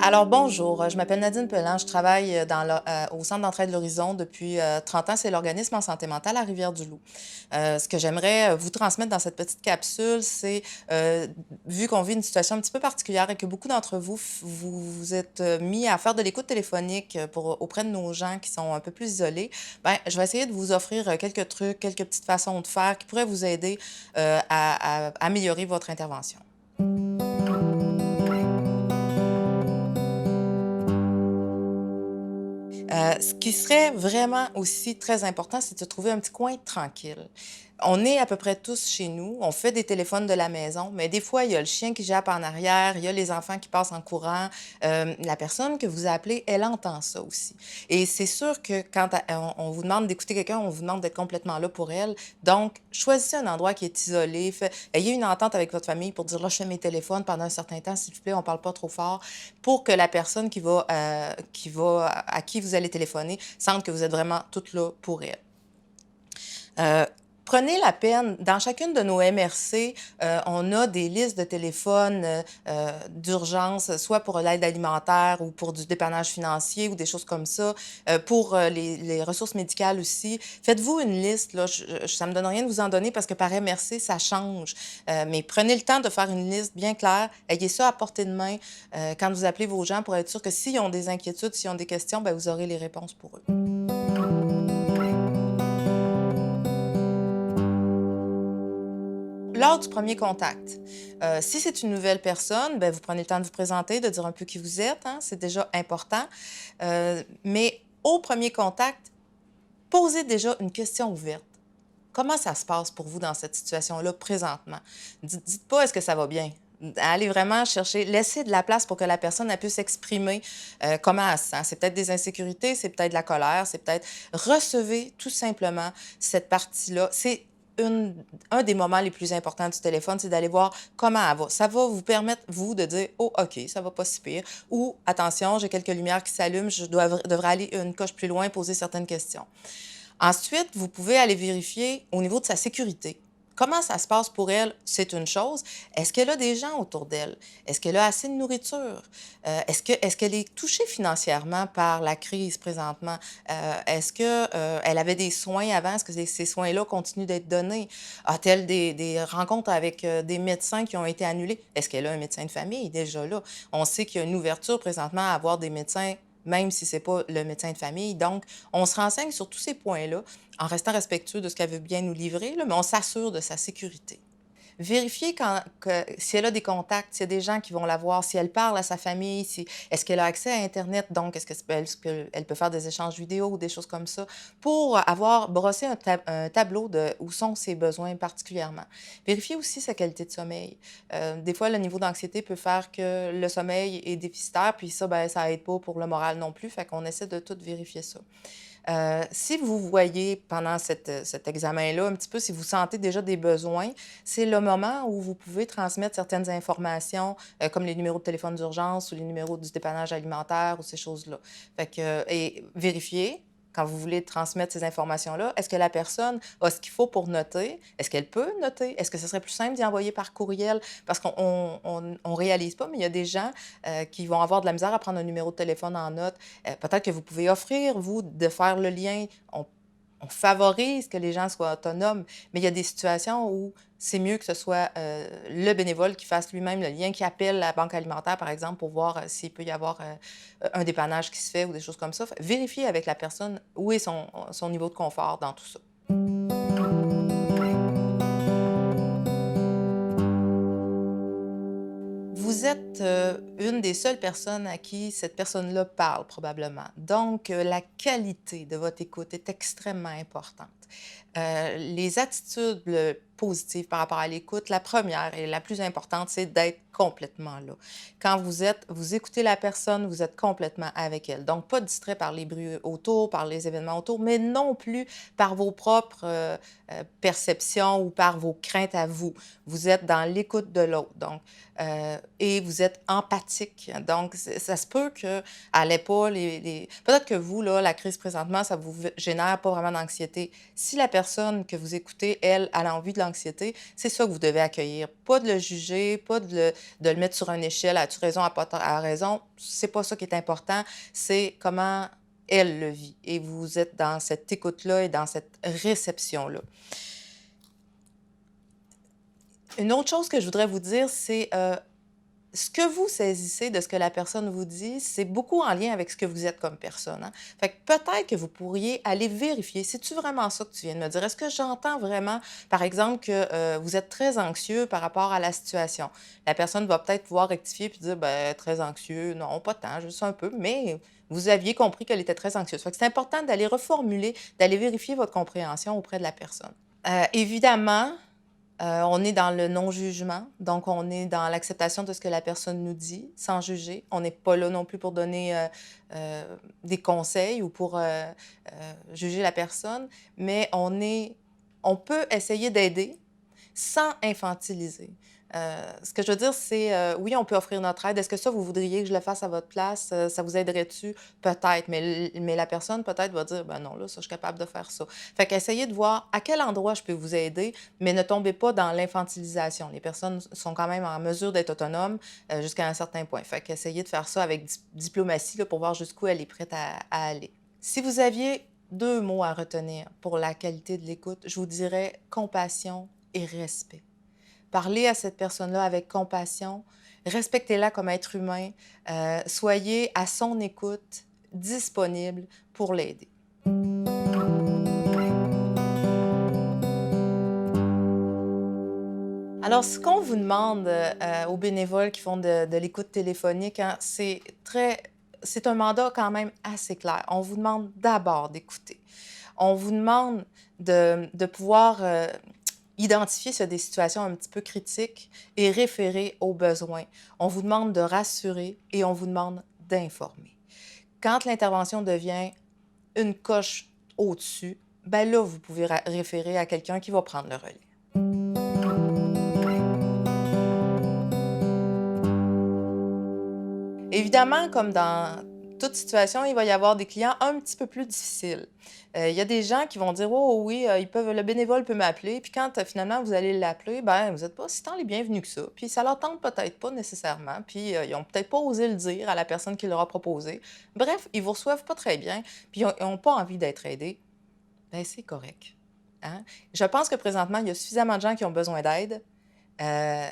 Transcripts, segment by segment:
Alors bonjour, je m'appelle Nadine Pelland, je travaille au Centre d'entraide L'Horizon depuis 30 ans, c'est l'organisme en santé mentale à Rivière-du-Loup. Ce que j'aimerais vous transmettre dans cette petite capsule, c'est, vu qu'on vit une situation un petit peu particulière et que beaucoup d'entre vous, vous êtes mis à faire de l'écoute téléphonique auprès de nos gens qui sont un peu plus isolés, ben, je vais essayer de vous offrir quelques trucs, quelques petites façons de faire qui pourraient vous aider à améliorer votre intervention. Ce qui serait vraiment aussi très important, c'est de se trouver un petit coin tranquille. On est à peu près tous chez nous, on fait des téléphones de la maison, mais des fois, il y a le chien qui jappe en arrière, il y a les enfants qui passent en courant. La personne que vous appelez, elle entend ça aussi. Et c'est sûr que quand on vous demande d'écouter quelqu'un, on vous demande d'être complètement là pour elle. Donc, choisissez un endroit qui est isolé, ayez une entente avec votre famille pour dire, là, je fais mes téléphones pendant un certain temps, s'il vous plaît, on ne parle pas trop fort, pour que la personne à qui vous allez téléphoner sente que vous êtes vraiment toutes là pour elle. Euh, Prenez la peine, dans chacune de nos MRC, on a des listes de téléphones d'urgence, soit pour l'aide alimentaire ou pour du dépannage financier ou des choses comme ça, pour les ressources médicales aussi. Faites-vous une liste, là, ça me donne rien de vous en donner parce que par MRC, ça change. Mais prenez le temps de faire une liste bien claire, ayez ça à portée de main quand vous appelez vos gens pour être sûr que s'ils ont des inquiétudes, s'ils ont des questions, ben, vous aurez les réponses pour eux. Lors du premier contact, si c'est une nouvelle personne, ben, vous prenez le temps de vous présenter, de dire un peu qui vous êtes, hein, c'est déjà important. Mais au premier contact, posez déjà une question ouverte. Comment ça se passe pour vous dans cette situation-là présentement? Dites pas est-ce que ça va bien. Allez vraiment chercher, laissez de la place pour que la personne elle puisse exprimer comment elle se sent. C'est peut-être des insécurités, c'est peut-être de la colère, c'est peut-être... Recevez tout simplement cette partie-là. C'est un des moments les plus importants du téléphone, c'est d'aller voir comment elle va. Ça va vous permettre, vous, de dire, oh, OK, ça va pas si pire. Ou, attention, j'ai quelques lumières qui s'allument, devrais aller une coche plus loin, poser certaines questions. Ensuite, vous pouvez aller vérifier au niveau de sa sécurité. Comment ça se passe pour elle? C'est une chose. Est-ce qu'elle a des gens autour d'elle? Est-ce qu'elle a assez de nourriture? Est-ce qu'elle est touchée financièrement par la crise présentement? Est-ce qu'elle avait des soins avant? Est-ce que ces soins-là continuent d'être donnés? A-t-elle des rencontres avec des médecins qui ont été annulés? Est-ce qu'elle a un médecin de famille déjà là? On sait qu'il y a une ouverture présentement à avoir des médecins même si ce n'est pas le médecin de famille. Donc, on se renseigne sur tous ces points-là en restant respectueux de ce qu'elle veut bien nous livrer, là, mais on s'assure de sa sécurité. Vérifier si elle a des contacts, s'il y a des gens qui vont la voir, si elle parle à sa famille, est-ce qu'elle a accès à Internet, donc est-ce qu'elle peut faire des échanges vidéo ou des choses comme ça, pour avoir brossé un tableau de où sont ses besoins particulièrement. Vérifier aussi sa qualité de sommeil. Des fois, le niveau d'anxiété peut faire que le sommeil est déficitaire, puis ça, ben, ça aide pas pour le moral non plus, fait qu'on essaie de tout vérifier ça. Si vous voyez pendant cet examen-là, un petit peu, si vous sentez déjà des besoins, c'est le moment où vous pouvez transmettre certaines informations, comme les numéros de téléphone d'urgence ou les numéros du dépannage alimentaire ou ces choses-là. Fait que, et vérifier, quand vous voulez transmettre ces informations-là, est-ce que la personne a ce qu'il faut pour noter? Est-ce qu'elle peut noter? Est-ce que ce serait plus simple d'y envoyer par courriel? Parce qu'on réalise pas, mais il y a des gens qui vont avoir de la misère à prendre un numéro de téléphone en note. Peut-être que vous pouvez offrir, vous, de faire le lien. On favorise que les gens soient autonomes, mais il y a des situations où c'est mieux que ce soit le bénévole qui fasse lui-même le lien, qui appelle la banque alimentaire, par exemple, pour voir s'il peut y avoir un dépannage qui se fait ou des choses comme ça. Vérifiez avec la personne où est son niveau de confort dans tout ça. Vous êtes une des seules personnes à qui cette personne-là parle probablement. Donc, la qualité de votre écoute est extrêmement importante. Les attitudes positives par rapport à l'écoute, la première et la plus importante, c'est d'être complètement là. Quand vous écoutez la personne, vous êtes complètement avec elle. Donc, pas distrait par les bruits autour, par les événements autour, mais non plus par vos propres perceptions ou par vos craintes à vous. Vous êtes dans l'écoute de l'autre. Donc, et vous êtes empathique. Donc, ça se peut qu'elle n'ait pas peut-être que vous, là, la crise présentement, ça vous génère pas vraiment d'anxiété. Si la personne que vous écoutez, elle, a envie de l'anxiété, c'est ça que vous devez accueillir. Pas de le juger, pas de le mettre sur une échelle, as-tu raison, as pas raison. C'est pas ça qui est important, c'est comment elle le vit. Et vous êtes dans cette écoute-là et dans cette réception-là. Une autre chose que je voudrais vous dire, c'est ce que vous saisissez de ce que la personne vous dit, c'est beaucoup en lien avec ce que vous êtes comme personne, hein. Fait que peut-être que vous pourriez aller vérifier, c'est-tu vraiment ça que tu viens de me dire? Est-ce que j'entends vraiment, par exemple, que, vous êtes très anxieux par rapport à la situation? La personne va peut-être pouvoir rectifier puis dire: «Ben, très anxieux, non, pas tant, juste un peu», mais vous aviez compris qu'elle était très anxieuse. Fait que c'est important d'aller reformuler, d'aller vérifier votre compréhension auprès de la personne. Évidemment, on est dans le non-jugement, donc on est dans l'acceptation de ce que la personne nous dit, sans juger. On n'est pas là non plus pour donner, des conseils ou pour, juger la personne, mais on peut essayer d'aider sans infantiliser. Ce que je veux dire, c'est, oui, on peut offrir notre aide. Est-ce que ça, vous voudriez que je le fasse à votre place? Ça vous aiderait-tu? Peut-être, mais la personne peut-être va dire: «Ben non, là, ça, je suis capable de faire ça». Fait qu'essayez de voir à quel endroit je peux vous aider, mais ne tombez pas dans l'infantilisation. Les personnes sont quand même en mesure d'être autonomes, jusqu'à un certain point. Fait qu'essayez de faire ça avec diplomatie, là, pour voir jusqu'où elle est prête à aller. Si vous aviez 2 mots à retenir pour la qualité de l'écoute, je vous dirais compassion et respect. Parlez à cette personne-là avec compassion, respectez-la comme être humain, soyez à son écoute, disponible pour l'aider. Alors, ce qu'on vous demande, aux bénévoles qui font de l'écoute téléphonique, hein, c'est un mandat quand même assez clair. On vous demande d'abord d'écouter. On vous demande de pouvoir, identifier s'il y a des situations un petit peu critiques et référer aux besoins. On vous demande de rassurer et on vous demande d'informer. Quand l'intervention devient une coche au-dessus, ben là, vous pouvez référer à quelqu'un qui va prendre le relais. Évidemment, comme dans toute situation, il va y avoir des clients un petit peu plus difficiles. Il y a des gens qui vont dire: «Oh oui, le bénévole peut m'appeler», puis quand, finalement vous allez l'appeler, ben, vous êtes pas si tant les bienvenus que ça, puis ça leur tente peut-être pas nécessairement, puis, ils ont peut-être pas osé le dire à la personne qui leur a proposé. Bref, ils vous reçoivent pas très bien, puis ils ont pas envie d'être aidés. Ben, c'est correct, hein? Je pense que présentement, il y a suffisamment de gens qui ont besoin d'aide, heu,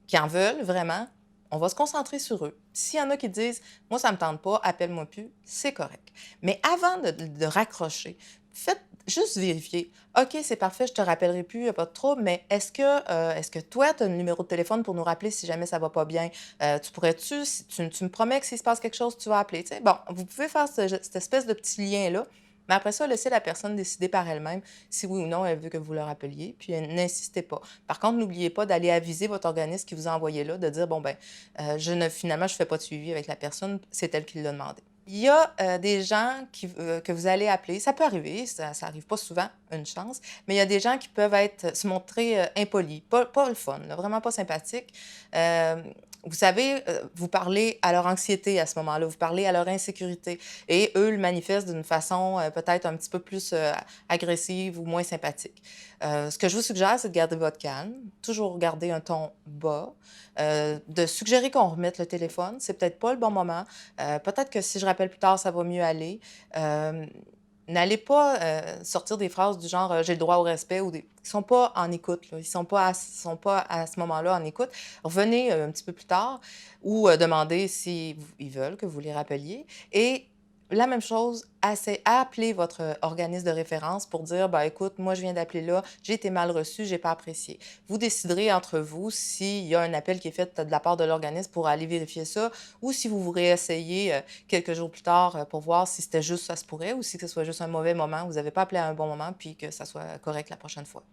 qui en veulent vraiment. On va se concentrer sur eux. S'il y en a qui disent: «Moi, ça me tente pas, appelle-moi plus», c'est correct. Mais avant de raccrocher, faites juste vérifier. «OK, c'est parfait, je te rappellerai plus, il y a pas de trouble, mais est-ce que toi, tu as le numéro de téléphone pour nous rappeler si jamais ça va pas bien? Tu pourrais-tu si tu me promets que s'il se passe quelque chose, tu vas appeler?» Tu sais? Bon, vous pouvez faire cette espèce de petit lien-là, mais après ça, laissez la personne décider par elle-même si oui ou non elle veut que vous le rappeliez, puis n'insistez pas. Par contre, n'oubliez pas d'aller aviser votre organisme qui vous a envoyé là, de dire: «Bon, ben, finalement, je ne fais pas de suivi avec la personne, c'est elle qui l'a demandé». Il y a, des gens que vous allez appeler, ça peut arriver, ça arrive pas souvent, une chance, mais il y a des gens qui peuvent se montrer, impolis, pas le fun, là, vraiment pas sympathiques. Hem, vous savez, vous parlez à leur anxiété à ce moment-là, vous parlez à leur insécurité et eux le manifestent d'une façon, peut-être un petit peu plus, agressive ou moins sympathique. Ce que je vous suggère, c'est de garder votre calme, toujours garder un ton bas, de suggérer qu'on remette le téléphone, c'est peut-être pas le bon moment. Peut-être que si je rappelle plus tard, ça va mieux aller. Hem, N'allez pas, sortir des phrases du genre, «J'ai le droit au respect» ou des ils sont pas en écoute, là. Ils sont pas à ce moment-là en écoute. Revenez, un petit peu plus tard ou, demandez si ils veulent que vous les rappeliez et la même chose, appelez votre organisme de référence pour dire: «Ben, écoute, moi, je viens d'appeler là, j'ai été mal reçu, j'ai pas apprécié». Vous déciderez entre vous s'il y a un appel qui est fait de la part de l'organisme pour aller vérifier ça ou si vous vous réessayez, quelques jours plus tard, pour voir si c'était juste ça se pourrait ou si ce soit juste un mauvais moment, vous avez pas appelé à un bon moment puis que ça soit correct la prochaine fois.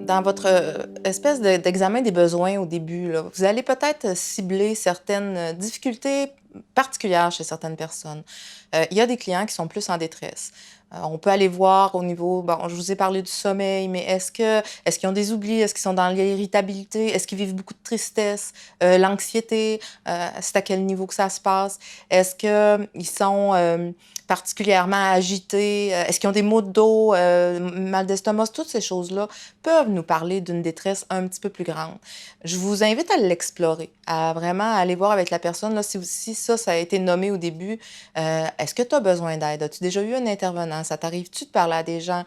Dans votre, espèce d'examen des besoins au début, là, vous allez peut-être cibler certaines, difficultés particulière chez certaines personnes. Il y a des clients qui sont plus en détresse. On peut aller voir au niveau, bon, je vous ai parlé du sommeil, mais est-ce qu'ils ont des oublis? Est-ce qu'ils sont dans l'irritabilité? Est-ce qu'ils vivent beaucoup de tristesse, l'anxiété? C'est à quel niveau que ça se passe? Est-ce qu'ils sont particulièrement agités? Est-ce qu'ils ont des maux de dos, mal d'estomac? Toutes ces choses-là peuvent nous parler d'une détresse un petit peu plus grande. Je vous invite à l'explorer, à vraiment aller voir avec la personne, là, si ça a été nommé au début, est-ce que tu as besoin d'aide? As-tu déjà eu un intervenant? Ça t'arrive-tu de parler à des gens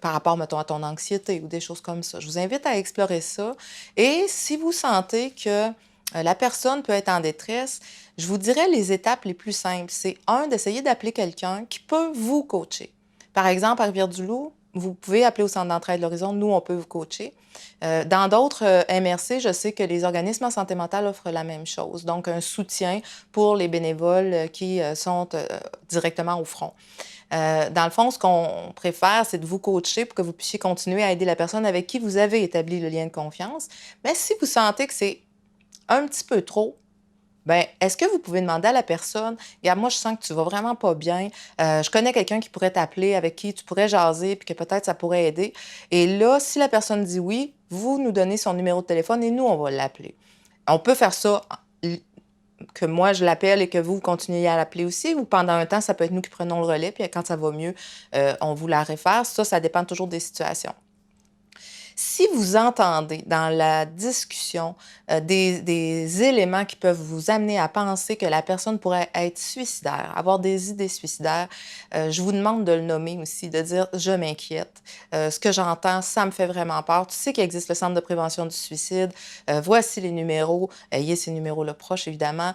par rapport, mettons, à ton anxiété ou des choses comme ça? Je vous invite à explorer ça. Et si vous sentez que la personne peut être en détresse, je vous dirais les étapes les plus simples. C'est un, d'essayer d'appeler quelqu'un qui peut vous coacher. Par exemple, à Rivière-du-Loup, vous pouvez appeler au Centre d'entraide de l'Horizon. Nous, on peut vous coacher. Dans d'autres MRC, je sais que les organismes en santé mentale offrent la même chose, donc un soutien pour les bénévoles qui sont directement au front. Dans le fond, ce qu'on préfère, c'est de vous coacher pour que vous puissiez continuer à aider la personne avec qui vous avez établi le lien de confiance. Mais si vous sentez que c'est un petit peu trop, ben, est-ce que vous pouvez demander à la personne, regarde, moi, je sens que tu vas vraiment pas bien. Je connais quelqu'un qui pourrait t'appeler, avec qui tu pourrais jaser, puis que peut-être ça pourrait aider. Et là, si la personne dit oui, vous nous donnez son numéro de téléphone et nous, on va l'appeler. On peut faire ça, que moi, je l'appelle et que vous continuez à l'appeler aussi, ou pendant un temps, ça peut être nous qui prenons le relais, puis quand ça va mieux, on vous la réfère. Ça dépend toujours des situations. Si vous entendez dans la discussion des éléments qui peuvent vous amener à penser que la personne pourrait être suicidaire, avoir des idées suicidaires, je vous demande de le nommer aussi, de dire « je m'inquiète, ce que j'entends, ça me fait vraiment peur. Tu sais qu'il existe le Centre de prévention du suicide, voici les numéros, ayez ces numéros-là proches évidemment,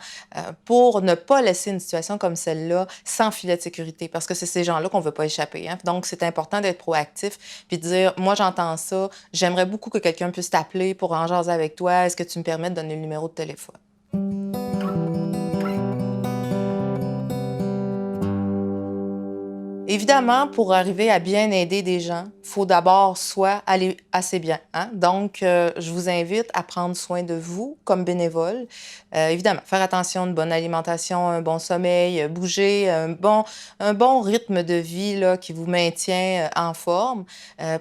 pour ne pas laisser une situation comme celle-là sans filet de sécurité, parce que c'est ces gens-là qu'on ne veut pas échapper. Hein. Donc, c'est important d'être proactif puis de dire « moi, j'entends ça, j'aimerais beaucoup que quelqu'un puisse t'appeler pour en jaser avec toi. Est-ce que tu me permets de donner le numéro de téléphone? » Évidemment, pour arriver à bien aider des gens, il faut d'abord soi aller assez bien. Hein? Donc, je vous invite à prendre soin de vous comme bénévole. Évidemment, faire attention à une bonne alimentation, un bon sommeil, bouger, un bon rythme de vie là, qui vous maintient en forme.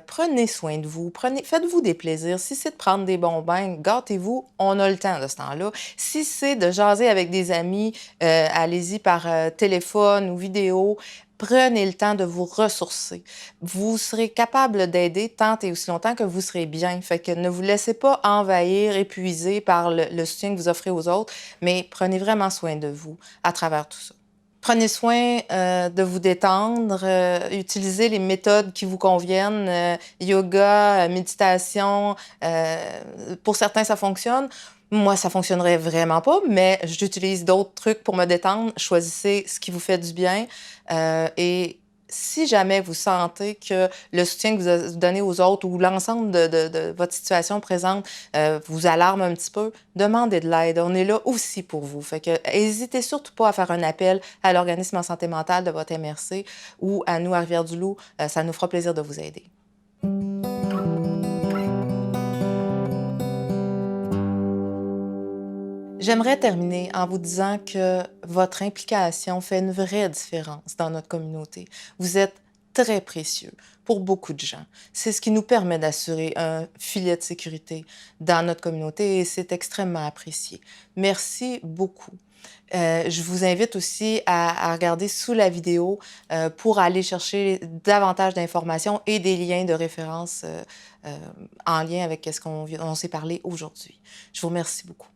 Prenez soin de vous, faites-vous des plaisirs. Si c'est de prendre des bons bains, gâtez-vous, on a le temps de ce temps-là. Si c'est de jaser avec des amis, allez-y par téléphone ou vidéo. Prenez le temps de vous ressourcer. Vous serez capable d'aider tant et aussi longtemps que vous serez bien. Fait que ne vous laissez pas envahir, épuiser par le soutien que vous offrez aux autres, mais prenez vraiment soin de vous à travers tout ça. Prenez soin de vous détendre, utilisez les méthodes qui vous conviennent, yoga, méditation. Pour certains, ça fonctionne. Moi, ça fonctionnerait vraiment pas, mais j'utilise d'autres trucs pour me détendre. Choisissez ce qui vous fait du bien. Et si jamais vous sentez que le soutien que vous donnez aux autres ou l'ensemble de votre situation présente vous alarme un petit peu, demandez de l'aide. On est là aussi pour vous. Fait que n'hésitez surtout pas à faire un appel à l'organisme en santé mentale de votre MRC ou à nous à Rivière-du-Loup. Ça nous fera plaisir de vous aider. J'aimerais terminer en vous disant que votre implication fait une vraie différence dans notre communauté. Vous êtes très précieux pour beaucoup de gens. C'est ce qui nous permet d'assurer un filet de sécurité dans notre communauté et c'est extrêmement apprécié. Merci beaucoup. Je vous invite aussi à regarder sous la vidéo pour aller chercher davantage d'informations et des liens de référence en lien avec ce qu'on s'est parlé aujourd'hui. Je vous remercie beaucoup.